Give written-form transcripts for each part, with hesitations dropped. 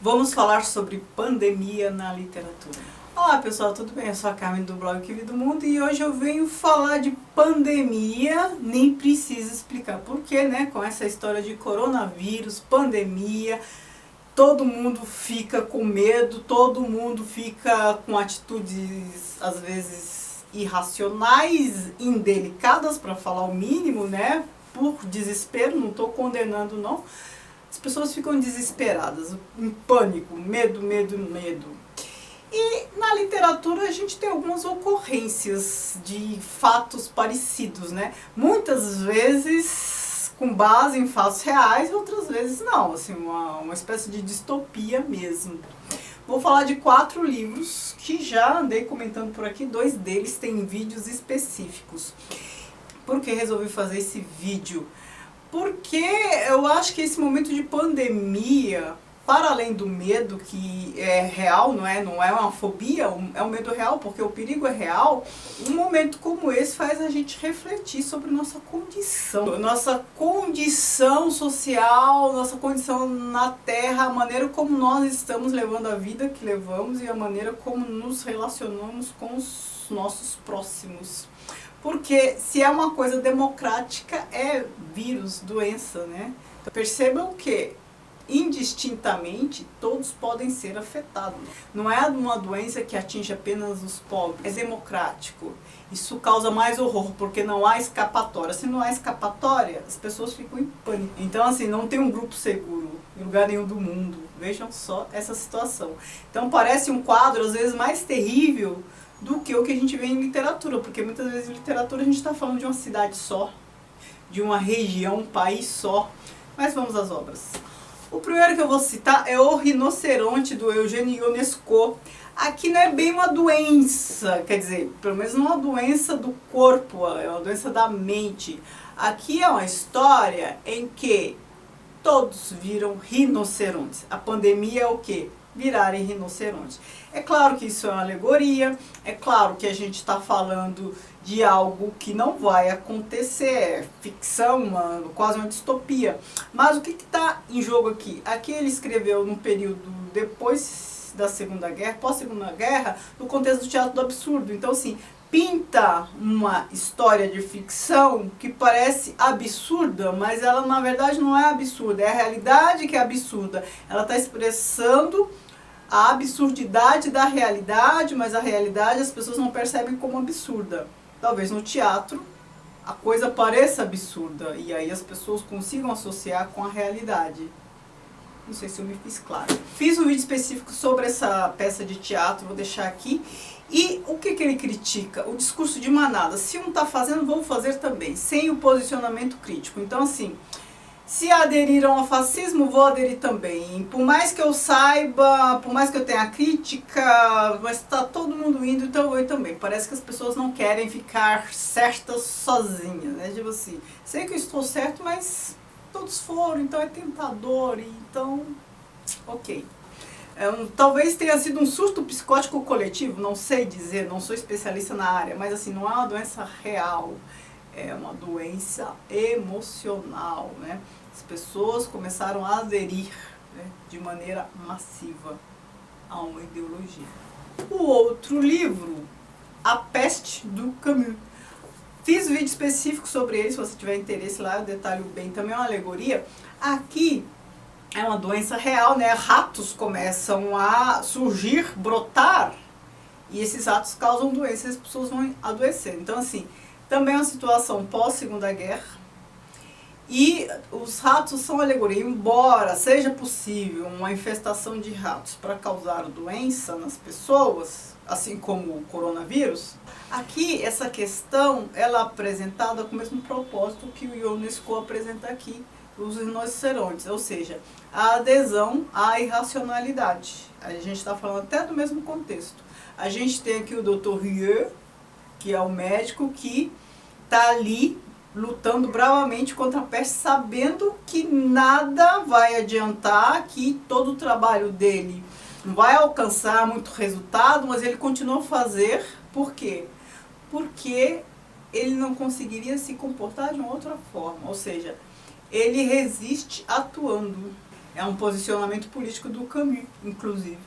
Vamos falar sobre pandemia na literatura. Olá pessoal, tudo bem? Eu sou a Carmen do blog Que Vida do Mundo e hoje eu venho falar de pandemia, nem preciso explicar porquê, né? Com essa história de coronavírus, pandemia, todo mundo fica com medo, todo mundo fica com atitudes às vezes irracionais, indelicadas para falar o mínimo, né? Por desespero, não estou condenando não. As pessoas ficam desesperadas, em pânico, medo. E na literatura a gente tem algumas ocorrências de fatos parecidos, né? Muitas vezes com base em fatos reais, outras vezes não, assim, uma espécie de distopia mesmo. Vou falar de 4 livros que já andei comentando por aqui, 2 deles têm vídeos específicos. Por que resolvi fazer esse vídeo? Porque eu acho que esse momento de pandemia, para além do medo que é real, não é uma fobia, é um medo real, porque o perigo é real, um momento como esse faz a gente refletir sobre nossa condição social, nossa condição na Terra, a maneira como nós estamos levando a vida que levamos e a maneira como nos relacionamos com os nossos próximos. Porque se é uma coisa democrática, é vírus, doença, né? Então, percebam que, indistintamente, todos podem ser afetados. Não é uma doença que atinge apenas os pobres, é democrático. Isso causa mais horror, porque não há escapatória. Se não há escapatória, as pessoas ficam em pânico. Então, assim, não tem um grupo seguro em lugar nenhum do mundo. Vejam só essa situação. Então, parece um quadro, às vezes, mais terrível do que o que a gente vê em literatura, porque muitas vezes em literatura a gente está falando de uma cidade só, de uma região, um país só. Mas vamos às obras. O primeiro que eu vou citar é O Rinoceronte, do Eugène Ionesco. Aqui não é bem uma doença, quer dizer, pelo menos não é uma doença do corpo, é uma doença da mente. Aqui é uma história em que todos viram rinocerontes. A pandemia é o quê? Virarem rinoceronte. É claro que isso é uma alegoria, é claro que a gente está falando de algo que não vai acontecer, é ficção, quase uma distopia. Mas o que está em jogo aqui? Aqui ele escreveu num período depois da Segunda Guerra, pós-Segunda Guerra, no contexto do teatro do absurdo. Então, assim, pinta uma história de ficção que parece absurda, mas ela na verdade não é absurda, é a realidade que é absurda. Ela está expressando a absurdidade da realidade, mas a realidade as pessoas não percebem como absurda. Talvez no teatro a coisa pareça absurda e aí as pessoas consigam associar com a realidade. Não sei se eu me fiz claro. Fiz um vídeo específico sobre essa peça de teatro, vou deixar aqui. E o que ele critica? O discurso de manada. Se um está fazendo, vou fazer também, sem o posicionamento crítico. Então, assim, se aderiram ao fascismo, vou aderir também. Por mais que eu saiba, por mais que eu tenha crítica, mas está todo mundo indo, então eu vou também. Parece que as pessoas não querem ficar certas sozinhas, né? Tipo assim, sei que eu estou certo, mas todos foram, então é tentador, então, ok. Talvez tenha sido um surto psicótico coletivo, não sei dizer, não sou especialista na área, mas assim, não é uma doença real, é uma doença emocional, né? As pessoas começaram a aderir, né, de maneira massiva a uma ideologia. O outro livro, A Peste, do Camus. Fiz vídeo específico sobre ele, se você tiver interesse lá, eu detalho bem, também é uma alegoria. Aqui é uma doença real, né? Ratos começam a surgir, brotar, e esses ratos causam doença e as pessoas vão adoecer. Então, assim, também é uma situação pós-Segunda Guerra, e os ratos são alegoria. Embora seja possível uma infestação de ratos para causar doença nas pessoas, assim como o coronavírus, aqui essa questão ela é apresentada com o mesmo propósito que o Ionesco apresenta aqui, os rinocerontes, ou seja, a adesão à irracionalidade. A gente está falando até do mesmo contexto. A gente tem aqui o Dr. Rieu, que é o médico que está ali lutando bravamente contra a peste, sabendo que nada vai adiantar, que todo o trabalho dele não vai alcançar muito resultado, mas ele continua a fazer. Por quê? Porque ele não conseguiria se comportar de uma outra forma, ou seja, ele resiste atuando. É um posicionamento político do Camus, inclusive.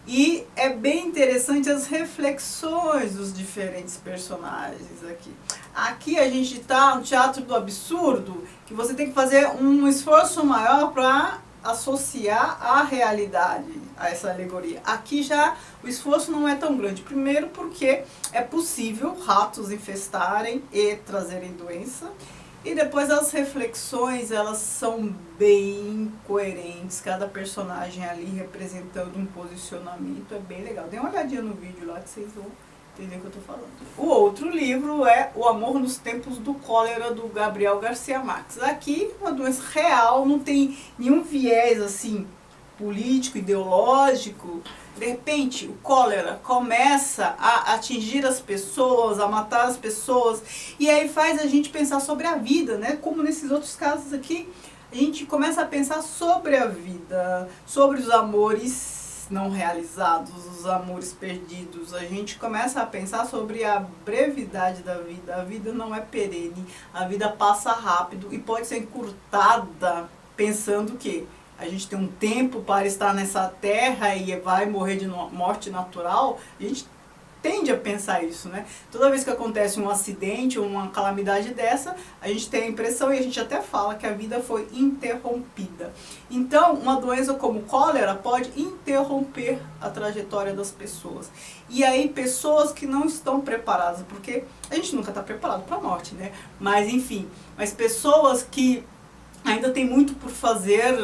E é bem interessante as reflexões dos diferentes personagens aqui. Aqui a gente está no teatro do absurdo, que você tem que fazer um esforço maior para associar a realidade a essa alegoria. Aqui já o esforço não é tão grande. Primeiro porque é possível ratos infestarem e trazerem doença. E depois as reflexões, elas são bem coerentes, cada personagem ali representando um posicionamento, é bem legal. Dê uma olhadinha no vídeo lá que vocês vão entender o que eu estou falando. O outro livro é O Amor nos Tempos do Cólera, do Gabriel Garcia Marques. Aqui, uma doença real, não tem nenhum viés assim político, ideológico. De repente, o cólera começa a atingir as pessoas, a matar as pessoas, e aí faz a gente pensar sobre a vida, né? Como nesses outros casos aqui, a gente começa a pensar sobre a vida, sobre os amores não realizados, os amores perdidos. A gente começa a pensar sobre a brevidade da vida. A vida não é perene, a vida passa rápido e pode ser encurtada pensando que a gente tem um tempo para estar nessa terra e vai morrer de morte natural. A gente tende a pensar isso, né? Toda vez que acontece um acidente ou uma calamidade dessa, a gente tem a impressão, e a gente até fala, que a vida foi interrompida. Então, uma doença como cólera pode interromper a trajetória das pessoas. E aí, pessoas que não estão preparadas, porque a gente nunca está preparado para a morte, né? Mas, enfim, mas pessoas que ainda tem muito por fazer,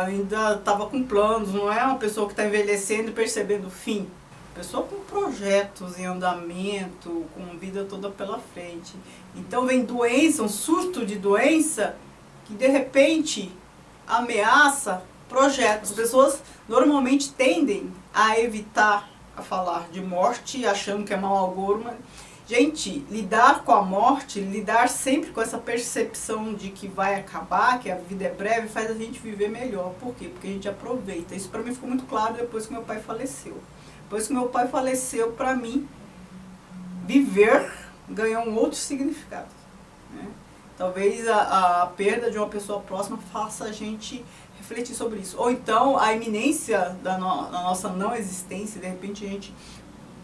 ainda estava com planos, não é uma pessoa que está envelhecendo e percebendo o fim. Pessoa com projetos em andamento, com vida toda pela frente. Então vem doença, um surto de doença, que de repente ameaça projetos. As pessoas normalmente tendem a evitar a falar de morte, achando que é mau agouro. Gente, lidar com a morte, lidar sempre com essa percepção de que vai acabar, que a vida é breve, faz a gente viver melhor. Por quê? Porque a gente aproveita. Isso para mim ficou muito claro depois que meu pai faleceu. Depois que meu pai faleceu, para mim, viver ganhou um outro significado, né? Talvez a perda de uma pessoa próxima faça a gente refletir sobre isso. Ou então a iminência da nossa não existência, de repente a gente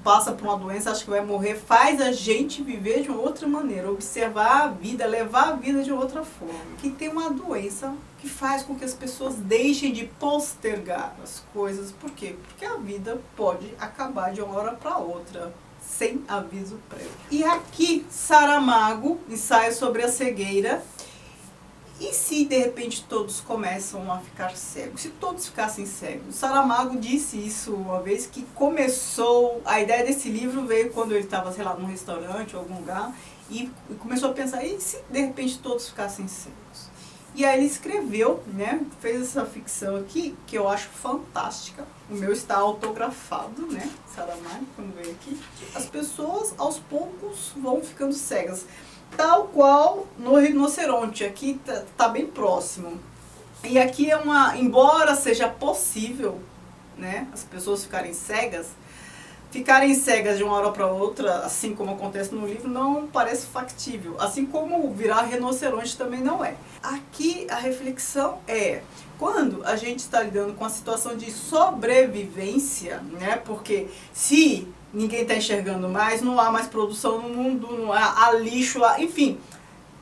passa por uma doença, acha que vai morrer, faz a gente viver de uma outra maneira, observar a vida, levar a vida de outra forma. Que tem uma doença que faz com que as pessoas deixem de postergar as coisas. Por quê? Porque a vida pode acabar de uma hora para outra, sem aviso prévio. E aqui, Saramago, ensaio sobre a cegueira. E se de repente todos começam a ficar cegos? Se todos ficassem cegos? Saramago disse isso uma vez, que começou, a ideia desse livro veio quando ele estava, sei lá, num restaurante ou algum lugar, e começou a pensar, e se de repente todos ficassem cegos? E aí ele escreveu, né, fez essa ficção aqui, que eu acho fantástica. O meu está autografado, né, Saramago, quando veio aqui. As pessoas aos poucos vão ficando cegas. Tal qual no rinoceronte, aqui tá bem próximo. E aqui é embora seja possível, né, as pessoas ficarem cegas de uma hora para outra, assim como acontece no livro, não parece factível. Assim como virar rinoceronte também não é. Aqui a reflexão é, quando a gente está lidando com a situação de sobrevivência, né, porque se ninguém está enxergando mais, não há mais produção no mundo, não há lixo lá, enfim,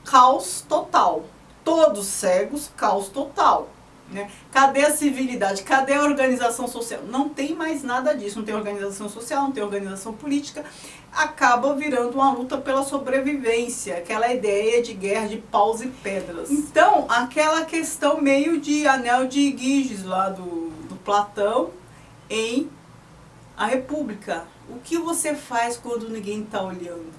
caos total. Todos cegos, caos total, né? Cadê a civilidade? Cadê a organização social? Não tem mais nada disso, não tem organização social, não tem organização política. Acaba virando uma luta pela sobrevivência, aquela ideia de guerra de paus e pedras. Então, aquela questão meio de anel de Giges lá do Platão em A República. O que você faz quando ninguém está olhando?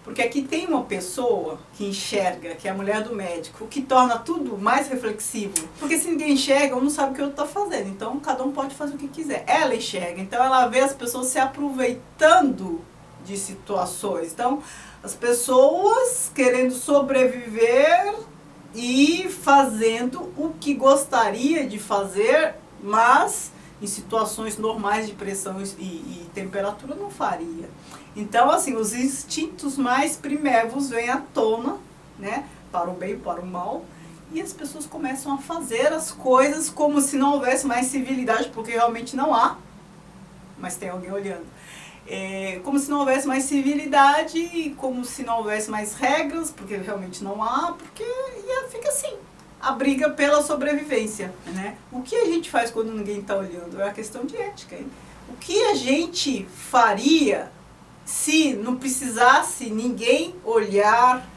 Porque aqui tem uma pessoa que enxerga, que é a mulher do médico, o que torna tudo mais reflexivo. Porque se ninguém enxerga, um não sabe o que o outro está fazendo. Então, cada um pode fazer o que quiser. Ela enxerga, então ela vê as pessoas se aproveitando de situações. Então, as pessoas querendo sobreviver e fazendo o que gostaria de fazer, mas em situações normais de pressão e temperatura não faria. Então, assim, os instintos mais primevos vêm à tona, né, para o bem e para o mal, E as pessoas começam a fazer as coisas como se não houvesse mais civilidade, porque realmente não há, mas tem alguém olhando. Como se não houvesse mais civilidade, como se não houvesse mais regras, porque realmente não há, porque fica assim, a briga pela sobrevivência, né? O que a gente faz quando ninguém está olhando? É a questão de ética, hein? O que a gente faria se não precisasse ninguém olhar,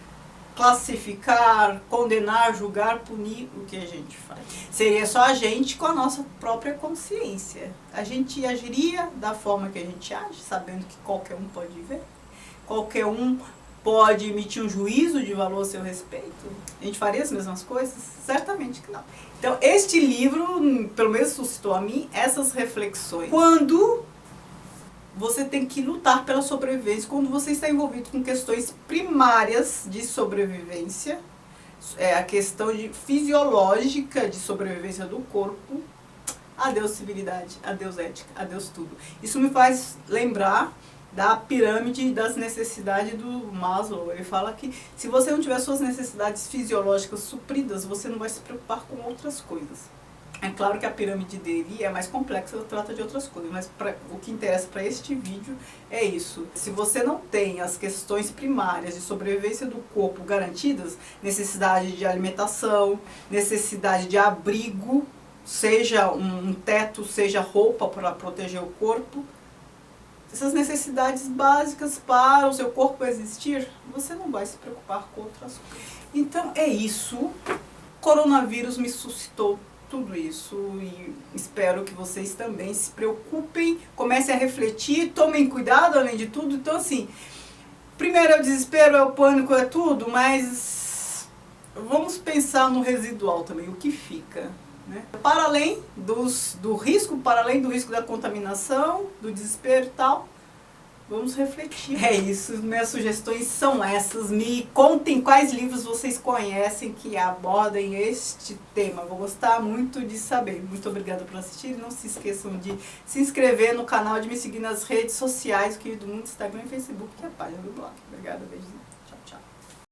classificar, condenar, julgar, punir? O que a gente faz? Seria só a gente com a nossa própria consciência. A gente agiria da forma que a gente age, sabendo que qualquer um pode ver, qualquer um pode emitir um juízo de valor a seu respeito. A gente faria as mesmas coisas? Certamente que não. Então, este livro, pelo menos suscitou a mim essas reflexões. Quando você tem que lutar pela sobrevivência, quando você está envolvido com questões primárias de sobrevivência, a questão fisiológica de sobrevivência do corpo, adeus civilidade, adeus ética, adeus tudo. Isso me faz lembrar da pirâmide das necessidades do Maslow. Ele fala que se você não tiver suas necessidades fisiológicas supridas, você não vai se preocupar com outras coisas. É claro que a pirâmide dele é mais complexa, trata de outras coisas, mas o que interessa para este vídeo é isso. Se você não tem as questões primárias de sobrevivência do corpo garantidas, necessidade de alimentação, necessidade de abrigo, seja um teto, seja roupa para proteger o corpo, essas necessidades básicas para o seu corpo existir, você não vai se preocupar com outras coisas. Então é isso. Coronavírus me suscitou tudo isso e espero que vocês também se preocupem, comecem a refletir, tomem cuidado além de tudo. Então assim, primeiro é o desespero, é o pânico, é tudo, mas vamos pensar no residual também, o que fica, né? Para além do risco, para além do risco da contaminação, do desespero e tal, vamos refletir. É isso, minhas sugestões são essas. Me contem quais livros vocês conhecem que abordem este tema. Vou gostar muito de saber. Muito obrigada por assistir. Não se esqueçam de se inscrever no canal, de me seguir nas redes sociais, o Querido Mundo, Instagram e Facebook, que é a página do blog. Obrigada, beijinho.